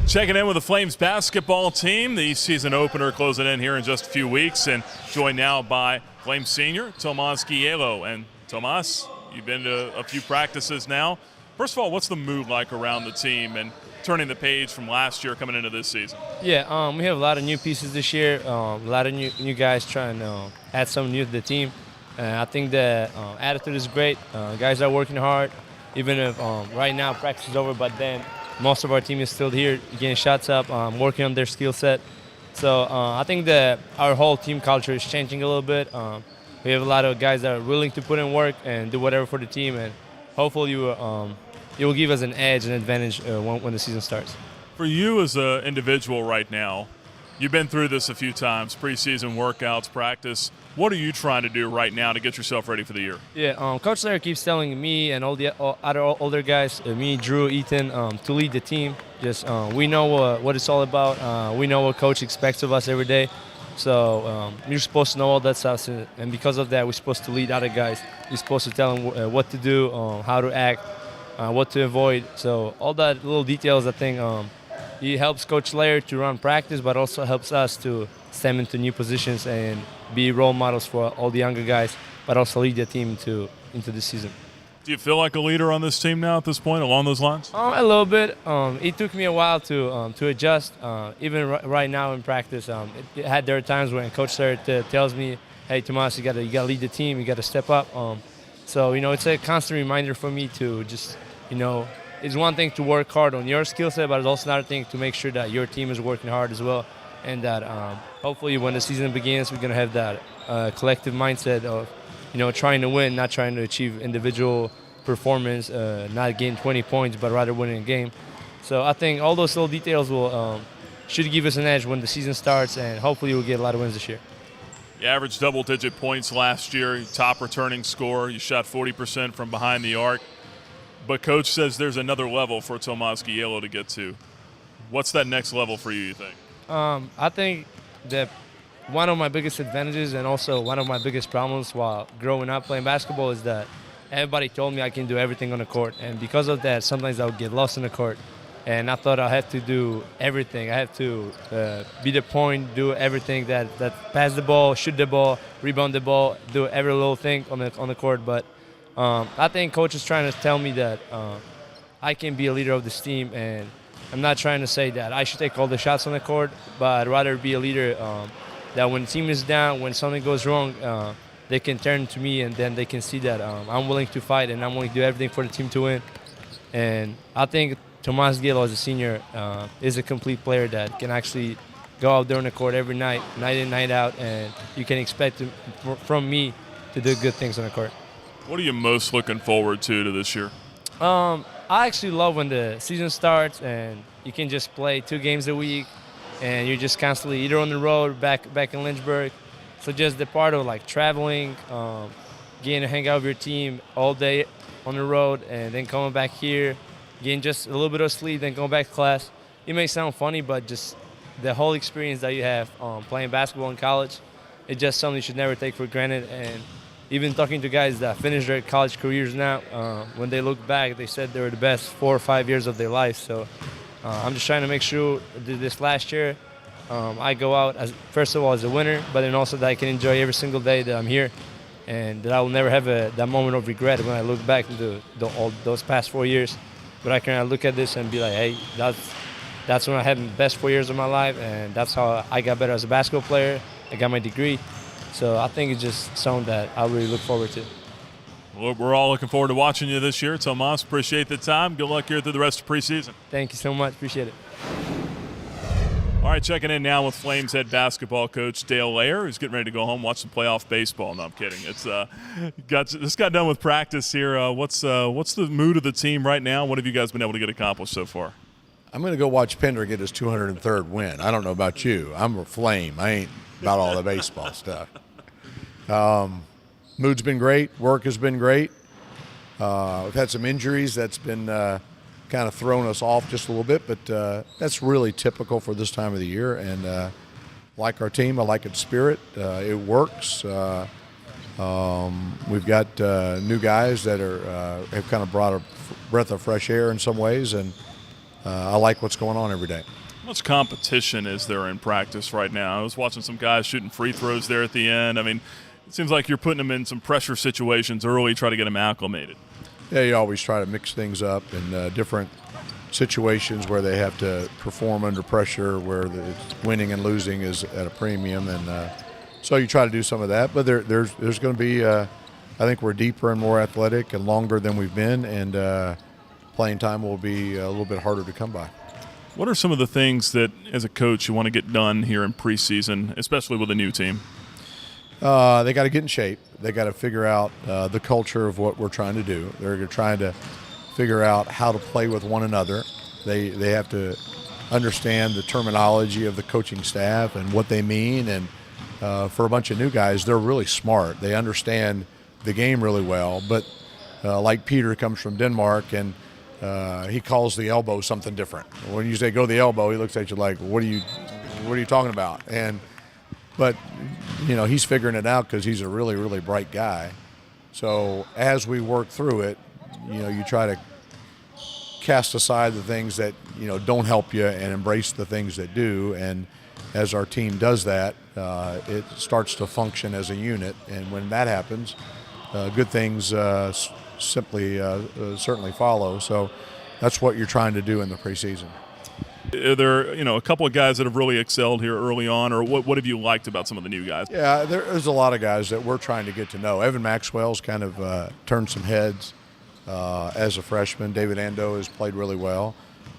Checking in with the Flames basketball team. The season opener closing in here in just a few weeks, and joined now by Flames senior Tomasz Gielo. And Tomas, you've been to a few practices now. First of all, what's the mood like around the team and turning the page from last year coming into this season? Yeah, we have a lot of new pieces this year. A lot of new guys trying to add something new to the team. I think the attitude is great. Guys are working hard, even if right now practice is over, but then most of our team is still here getting shots up, working on their skill set. So I think that our whole team culture is changing a little bit. We have a lot of guys that are willing to put in work and do whatever for the team, and hopefully it will give us an edge, an advantage when the season starts. For you as an individual right now, you've been through this a few times, preseason workouts, practice. What are you trying to do right now to get yourself ready for the year? Yeah, Coach Slater keeps telling me and all the other older guys, me, Drew, Ethan, to lead the team. Just we know what it's all about. We know what Coach expects of us every day. So you're supposed to know all that stuff, and because of that, we're supposed to lead other guys. We're supposed to tell them what to do, how to act, what to avoid. So all that little details, I think, he helps Coach Slater to run practice, but also helps us to step into new positions and be role models for all the younger guys, but also lead the team into the season. Do you feel like a leader on this team now at this point, along those lines? A little bit. It took me a while to adjust. Even right now in practice, there are times when Coach Slater tells me, "Hey, Tomas, you gotta lead the team. You gotta step up." So it's a constant reminder for me to just it's one thing to work hard on your skill set, but it's also another thing to make sure that your team is working hard as well, and that hopefully when the season begins, we're gonna have that collective mindset of trying to win, not trying to achieve individual performance, not getting 20 points, but rather winning a game. So I think all those little details should give us an edge when the season starts, and hopefully we'll get a lot of wins this year. You averaged double-digit points last year, top returning scorer. You shot 40% from behind the arc. But Coach says there's another level for Tomasz Gielo to get to. What's that next level for you think? I think that one of my biggest advantages and also one of my biggest problems while growing up playing basketball is that everybody told me I can do everything on the court. And because of that, sometimes I would get lost in the court. And I thought I had to do everything. I had to be the point, do everything that pass the ball, shoot the ball, rebound the ball, do every little thing on the court. But I think Coach is trying to tell me that I can be a leader of this team, and I'm not trying to say that I should take all the shots on the court, but I'd rather be a leader that when the team is down, when something goes wrong, they can turn to me, and then they can see that I'm willing to fight and I'm willing to do everything for the team to win. And I think Tomasz Gielo as a senior is a complete player that can actually go out there on the court every night, night in, night out, and you can expect from me to do good things on the court. What are you most looking forward to this year? I actually love when the season starts and you can just play 2 games a week and you're just constantly either on the road, back in Lynchburg. So just the part of like traveling, getting to hang out with your team all day on the road and then coming back here, getting just a little bit of sleep, then going back to class. It may sound funny, but just the whole experience that you have playing basketball in college, it's just something you should never take for granted. And even talking to guys that finished their college careers now, when they look back, they said they were the best 4 or 5 years of their life. So I'm just trying to make sure that this last year I go out, first of all, as a winner, but then also that I can enjoy every single day that I'm here, and that I will never have that moment of regret when I look back into all those past 4 years. But I can look at this and be like, hey, that's when I had the best 4 years of my life, and that's how I got better as a basketball player. I got my degree. So I think it's just something that I really look forward to. Well, we're all looking forward to watching you this year. Tomas, appreciate the time. Good luck here through the rest of preseason. Thank you so much. Appreciate it. All right, checking in now with Flames head basketball coach Dale Layer, who's getting ready to go home, watch some playoff baseball. No, I'm kidding. It's just got done with practice here. What's the mood of the team right now? What have you guys been able to get accomplished so far? I'm going to go watch Pender get his 203rd win. I don't know about you. I'm a Flame. I ain't about all the baseball stuff. Mood's been great. Work has been great. We've had some injuries that's been kind of thrown us off just a little bit, but that's really typical for this time of the year. And like our team, I like its spirit. It works. We've got new guys that have kind of brought a breath of fresh air in some ways, and I like what's going on every day. How much competition is there in practice right now? I was watching some guys shooting free throws there at the end. I mean, it seems like you're putting them in some pressure situations early, try to get them acclimated. Yeah, you always try to mix things up in different situations where they have to perform under pressure, where winning and losing is at a premium, and so you try to do some of that. But there's going to be, I think we're deeper and more athletic and longer than we've been, and playing time will be a little bit harder to come by. What are some of the things that, as a coach, you want to get done here in preseason, especially with a new team? They got to get in shape. They got to figure out the culture of what we're trying to do. They're trying to figure out how to play with one another. They have to understand the terminology of the coaching staff and what they mean. And for a bunch of new guys, they're really smart. They understand the game really well. But like Peter comes from Denmark, and he calls the elbow something different. When you say go to the elbow, he looks at you like, what are you talking about? But he's figuring it out because he's a really, really bright guy. So as we work through it, you try to cast aside the things that don't help you and embrace the things that do. And as our team does that, it starts to function as a unit. And when that happens, good things certainly follow. So that's what you're trying to do in the preseason. Are there, a couple of guys that have really excelled here early on, or what have you liked about some of the new guys? Yeah, there's a lot of guys that we're trying to get to know. Evan Maxwell's kind of turned some heads as a freshman. David Ando has played really well.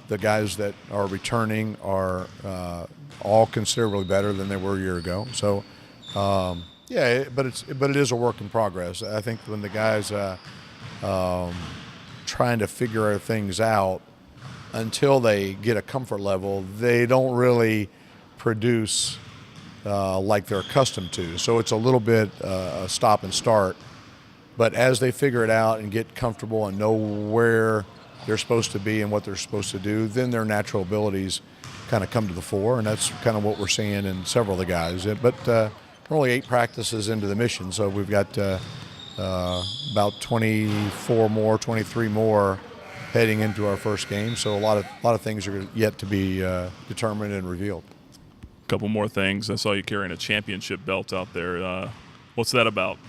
The guys that are returning are all considerably better than they were a year ago. So, but it is a work in progress. I think when the guys trying to figure things out, until they get a comfort level, they don't really produce like they're accustomed to. So it's a little bit a stop and start. But as they figure it out and get comfortable and know where they're supposed to be and what they're supposed to do, then their natural abilities kind of come to the fore, and that's kind of what we're seeing in several of the guys. But we're only 8 practices into the mission, so we've got about 23 more heading into our first game, so a lot of things are yet to be determined and revealed. A couple more things. I saw you carrying a championship belt out there. What's that about?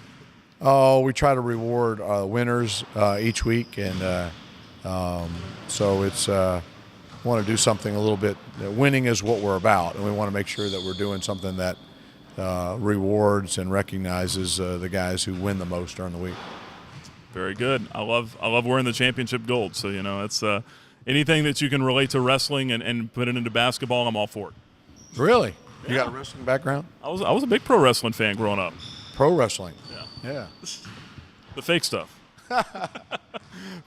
Oh, we try to reward winners each week, and so it's want to do something a little bit. Winning is what we're about, and we want to make sure that we're doing something that rewards and recognizes the guys who win the most during the week. Very good. I love wearing the championship gold. So it's anything that you can relate to wrestling and put it into basketball, I'm all for it. Really? You got a wrestling background? I was a big pro wrestling fan growing up. Pro wrestling. Yeah. The fake stuff.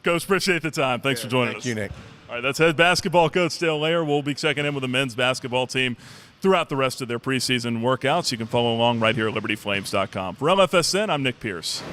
Coach, appreciate the time. Thanks for joining us. Thank you, Nick. All right, that's head basketball coach Dale Layer. We'll be checking in with the men's basketball team throughout the rest of their preseason workouts. You can follow along right here at libertyflames.com. For LFSN, I'm Nick Pierce.